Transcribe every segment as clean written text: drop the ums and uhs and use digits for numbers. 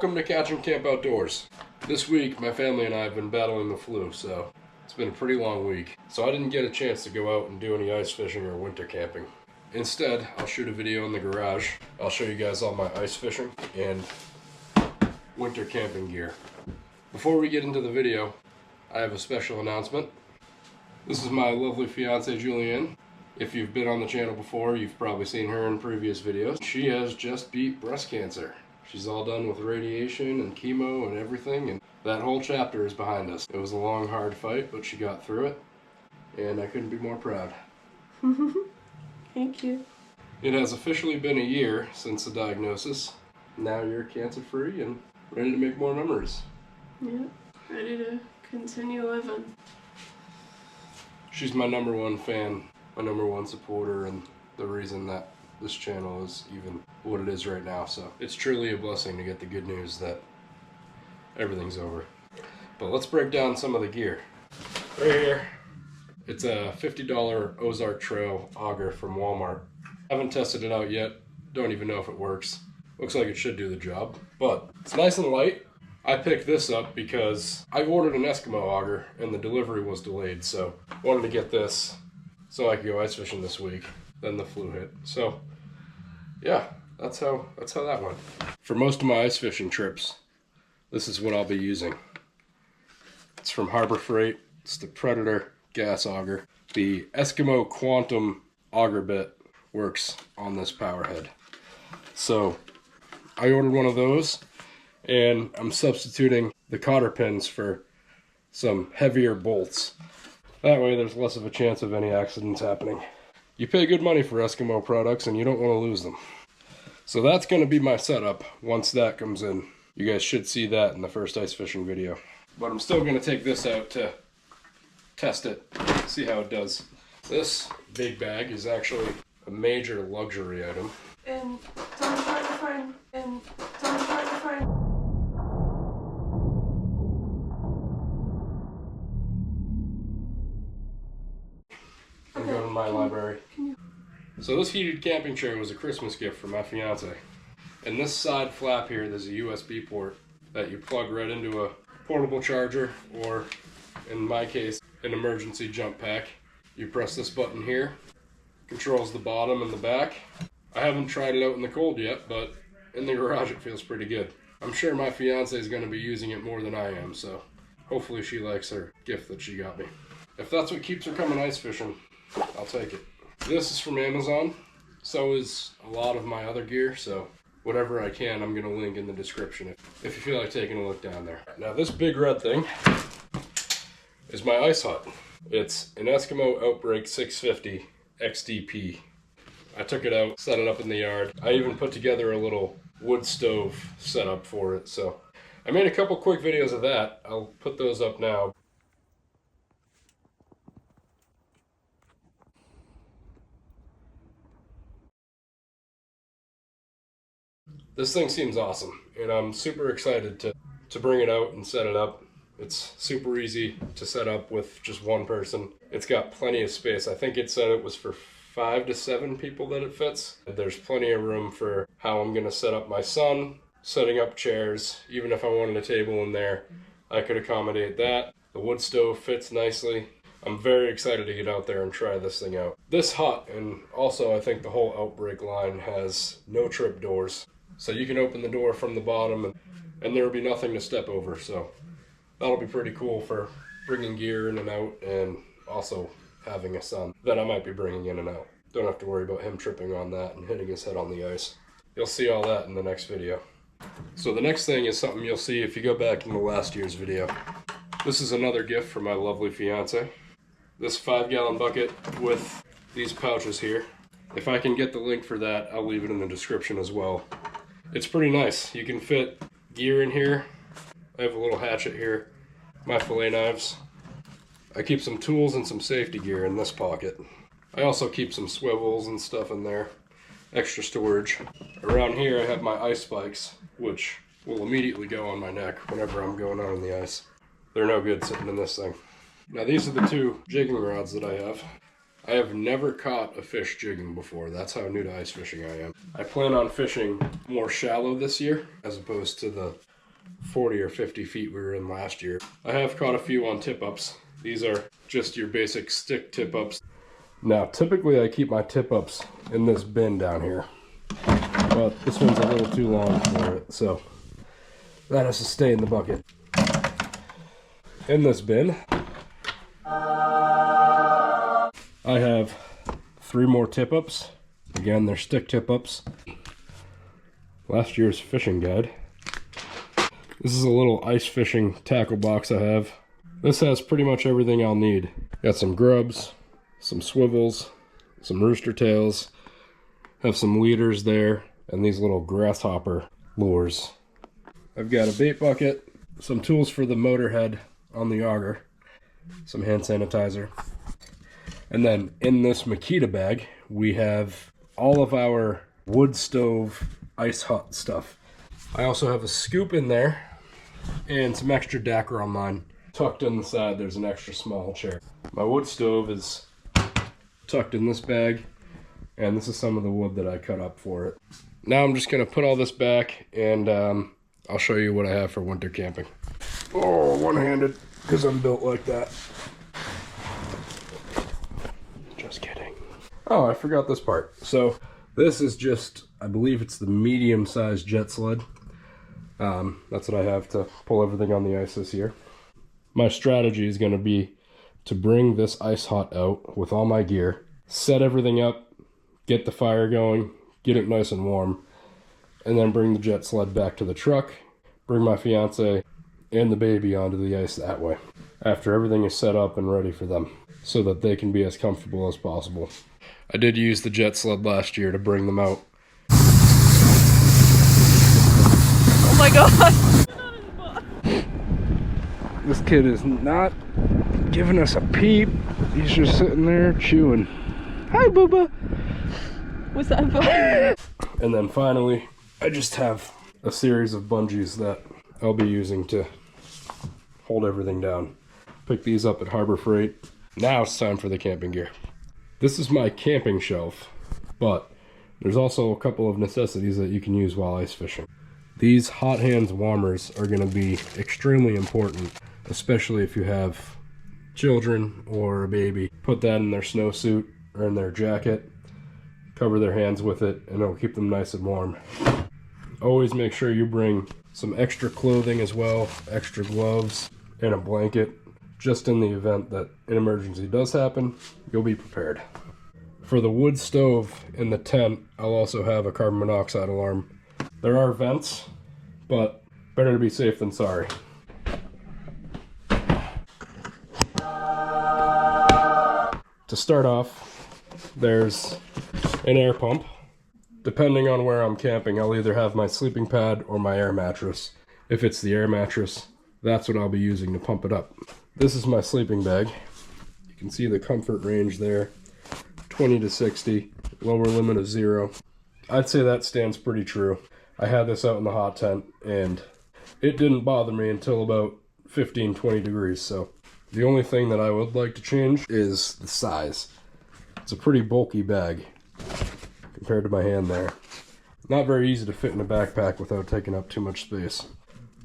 Welcome to Catch and Camp Outdoors. This week, my family and I have been battling the flu, so it's been a pretty long week. So I didn't get a chance to go out and do any ice fishing or winter camping. Instead, I'll shoot a video in the garage. I'll show you guys all my ice fishing and winter camping gear. Before we get into the video, I have a special announcement. This is my lovely fiance, Julianne. If you've been on the channel before, you've probably seen her in previous videos. She has just beat breast cancer. She's all done with radiation and chemo and everything, and that whole chapter is behind us. It was a long, hard fight, but she got through it, and I couldn't be more proud. Thank you. It has officially been a year since the diagnosis. Now you're cancer-free and ready to make more memories. Yeah, ready to continue living. She's my #1 fan, my #1 supporter, and the reason that this channel is even what it is right now. So it's truly a blessing to get the good news that everything's over. But let's break down some of the gear. Right here, it's a $50 Ozark Trail auger from Walmart. Haven't tested it out yet, don't even know if it works. Looks like it should do the job, but it's nice and light. I picked this up because I ordered an Eskimo auger and the delivery was delayed, so I wanted to get this so I could go ice fishing this week. Then the flu hit. So yeah, that's how that went. For most of my ice fishing trips, this is what I'll be using. It's from Harbor Freight. It's the Predator gas auger. The Eskimo Quantum auger bit works on this power head. So I ordered one of those, and I'm substituting the cotter pins for some heavier bolts. That way there's less of a chance of any accidents happening. You pay good money for Eskimo products and you don't want to lose them. So that's going to be my setup once that comes in. You guys should see that in the first ice fishing video. But I'm still going to take this out to test it, see how it does. This big bag is actually a major luxury item. And don't try to find. I'm going to my library. So this heated camping chair was a Christmas gift from my fiance. And this side flap here, there's a USB port that you plug right into a portable charger, or in my case, an emergency jump pack. You press this button here, controls the bottom and the back. I haven't tried it out in the cold yet, but in the garage it feels pretty good. I'm sure my fiance is going to be using it more than I am, so hopefully she likes her gift that she got me. If that's what keeps her coming ice fishing, I'll take it. This is from Amazon. So is a lot of my other gear, so whatever I can, I'm going to link in the description if you feel like taking a look down there. Now this big red thing is my ice hut. It's an Eskimo Outbreak 650 XDP. I took it out, set it up in the yard. I even put together a little wood stove setup for it. So I made a couple quick videos of that. I'll put those up now. This thing seems awesome, and I'm super excited to bring it out and set it up. It's super easy to set up with just one person. It's got plenty of space. I think it said it was for 5 to 7 people that it fits. There's plenty of room for how I'm going to set up my son, setting up chairs. Even if I wanted a table in there, I could accommodate that. The wood stove fits nicely. I'm very excited to get out there and try this thing out. This hut, and also I think the whole Outbreak line, has no trip doors. So you can open the door from the bottom and there will be nothing to step over. So that'll be pretty cool for bringing gear in and out, and also having a son that I might be bringing in and out. Don't have to worry about him tripping on that and hitting his head on the ice. You'll see all that in the next video. So the next thing is something you'll see if you go back into last year's video. This is another gift from my lovely fiance. This 5-gallon bucket with these pouches here. If I can get the link for that, I'll leave it in the description as well. It's pretty nice. You can fit gear in here. I have a little hatchet here, my fillet knives. I keep some tools and some safety gear in this pocket. I also keep some swivels and stuff in there, extra storage. Around here I have my ice spikes, which will immediately go on my neck whenever I'm going out on the ice. They're no good sitting in this thing. Now these are the 2 jigging rods that I have. I have never caught a fish jigging before. That's how new to ice fishing I am. I plan on fishing more shallow this year as opposed to the 40 or 50 feet we were in last year. I have caught a few on tip-ups. These are just your basic stick tip-ups. Now, typically I keep my tip-ups in this bin down here, but this one's a little too long for it, so that has to stay in the bucket. In this bin, I have 3 more tip-ups. Again, they're stick tip-ups. Last year's fishing guide. This is a little ice fishing tackle box I have. This has pretty much everything I'll need. Got some grubs, some swivels, some rooster tails, have some leaders there, and these little grasshopper lures. I've got a bait bucket, some tools for the motor head on the auger, some hand sanitizer, and then in this Makita bag we have all of our wood stove ice hot stuff. I also have a scoop in there and some extra Dacron on mine. Tucked in the side there's an extra small chair. My wood stove is tucked in this bag, and this is some of the wood that I cut up for it. Now I'm just gonna put all this back, and I'll show you what I have for winter camping. Oh, one-handed, because I'm built like that. Just kidding. Oh, I forgot this part. So this is just, I believe it's the medium-sized jet sled. That's what I have to pull everything on the ice this year. My strategy is going to be to bring this ice hot out with all my gear, set everything up, get the fire going, get it nice and warm, and then bring the jet sled back to the truck, bring my fiance and the baby onto the ice that way, after everything is set up and ready for them, so that they can be as comfortable as possible. I did use the jet sled last year to bring them out. Oh my god! This kid is not giving us a peep. He's just sitting there chewing. Hi, Booba! Was that fun? And then finally, I just have a series of bungees that I'll be using to hold everything down. Pick these up at Harbor Freight. Now it's time for the camping gear. This is my camping shelf, but there's also a couple of necessities that you can use while ice fishing. These hot hands warmers are going to be extremely important, especially if you have children or a baby. Put that in their snowsuit or in their jacket, cover their hands with it, and it'll keep them nice and warm. Always make sure you bring some extra clothing as well, extra gloves, and a blanket, just in the event that an emergency does happen, you'll be prepared. For the wood stove in the tent, I'll also have a carbon monoxide alarm. There are vents, but better to be safe than sorry. To start off, there's an air pump. Depending on where I'm camping, I'll either have my sleeping pad or my air mattress. If it's the air mattress, that's what I'll be using to pump it up. This is my sleeping bag. You can see the comfort range there, 20 to 60, lower limit of 0. I'd say that stands pretty true. I had this out in the hot tent, and it didn't bother me until about 15, 20 degrees, so the only thing that I would like to change is the size. It's a pretty bulky bag compared to my hand there. Not very easy to fit in a backpack without taking up too much space.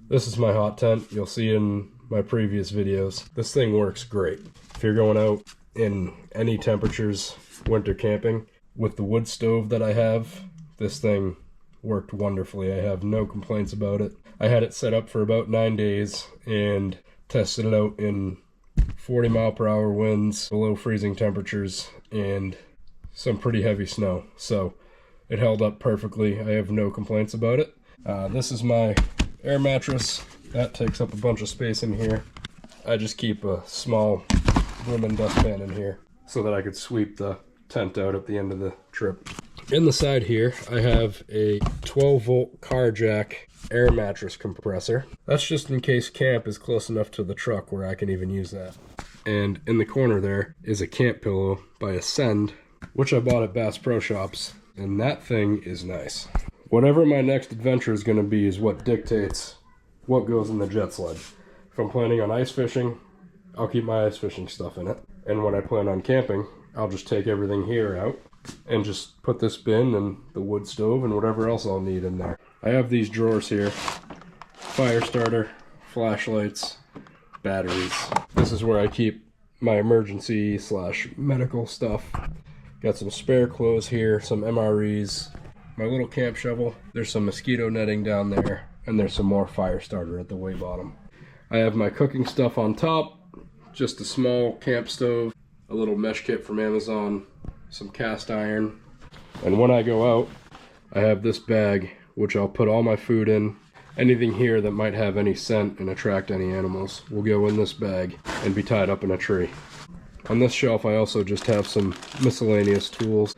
This is my hot tent. You'll see it in my previous videos. This thing works great. If you're going out in any temperatures, winter camping, with the wood stove that I have, this thing worked wonderfully. I have no complaints about it. I had it set up for about 9 days and tested it out in 40 mile per hour winds, below freezing temperatures, and some pretty heavy snow. So it held up perfectly. I have no complaints about it. This is my air mattress. That takes up a bunch of space in here. I just keep a small women dustpan in here so that I could sweep the tent out at the end of the trip. In the side here, I have a 12 volt car jack air mattress compressor. That's just in case camp is close enough to the truck where I can even use that. And in the corner there is a camp pillow by Ascend, which I bought at Bass Pro Shops, and that thing is nice. Whatever my next adventure is going to be is what dictates what goes in the jet sled. If I'm planning on ice fishing, I'll keep my ice fishing stuff in it. And when I plan on camping, I'll just take everything here out and just put this bin and the wood stove and whatever else I'll need in there. I have these drawers here fire starter, flashlights, batteries. This is where I keep my emergency / medical stuff. Got some spare clothes here, some MREs, my little camp shovel. There's some mosquito netting down there, and there's some more fire starter at the way bottom. I have my cooking stuff on top, just a small camp stove, a little mesh kit from Amazon, some cast iron, and when I go out, I have this bag which I'll put all my food in. Anything here that might have any scent and attract any animals will go in this bag and be tied up in a tree. On this shelf I also just have some miscellaneous tools.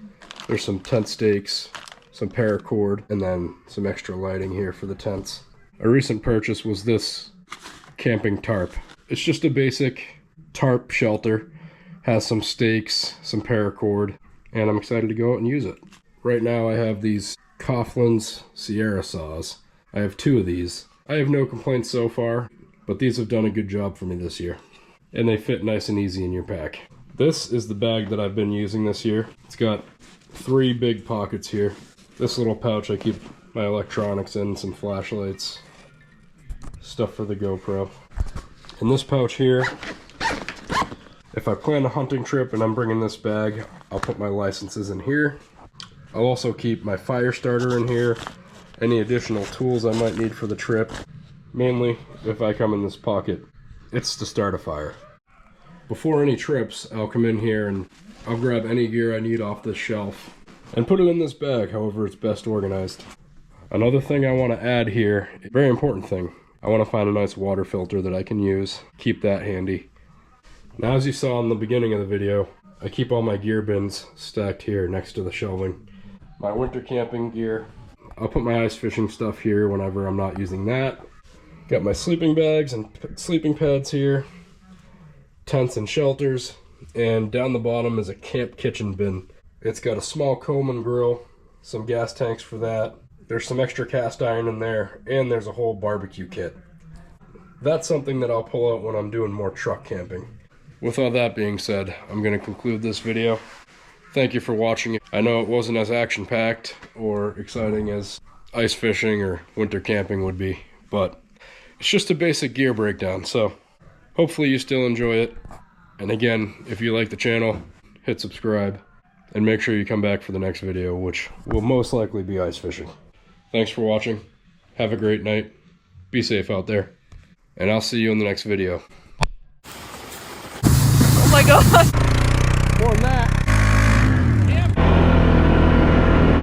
There's some tent stakes, some paracord, and then some extra lighting here for the tents. A recent purchase was this camping tarp. It's just a basic tarp shelter, has some stakes, some paracord, and I'm excited to go out and use it. Right now I have these Coughlin's Sierra saws. I have 2 of these. I have no complaints so far, but these have done a good job for me this year. And they fit nice and easy in your pack. This is the bag that I've been using this year. It's got 3 big pockets here. This little pouch I keep my electronics in, some flashlights, stuff for the GoPro. In this pouch here, if I plan a hunting trip and I'm bringing this bag, I'll put my licenses in here. I'll also keep my fire starter in here, any additional tools I might need for the trip. Mainly, if I come in this pocket, it's to start a fire. Before any trips, I'll come in here and I'll grab any gear I need off this shelf and put it in this bag, however it's best organized. Another thing I want to add here, a very important thing, I want to find a nice water filter that I can use, keep that handy. Now, as you saw in the beginning of the video, I keep all my gear bins stacked here next to the shelving. My winter camping gear, I'll put my ice fishing stuff here whenever I'm not using that. Got my sleeping bags and sleeping pads here, tents and shelters, and down the bottom is a camp kitchen bin. It's got a small Coleman grill, some gas tanks for that. There's some extra cast iron in there, and there's a whole barbecue kit. That's something that I'll pull out when I'm doing more truck camping. With all that being said, I'm going to conclude this video. Thank you for watching. I know it wasn't as action-packed or exciting as ice fishing or winter camping would be, but it's just a basic gear breakdown, so hopefully you still enjoy it. And again, if you like the channel, hit subscribe, and make sure you come back for the next video, which will most likely be ice fishing. Thanks for watching. Have a great night. Be safe out there. And I'll see you in the next video. Oh my god! More than that.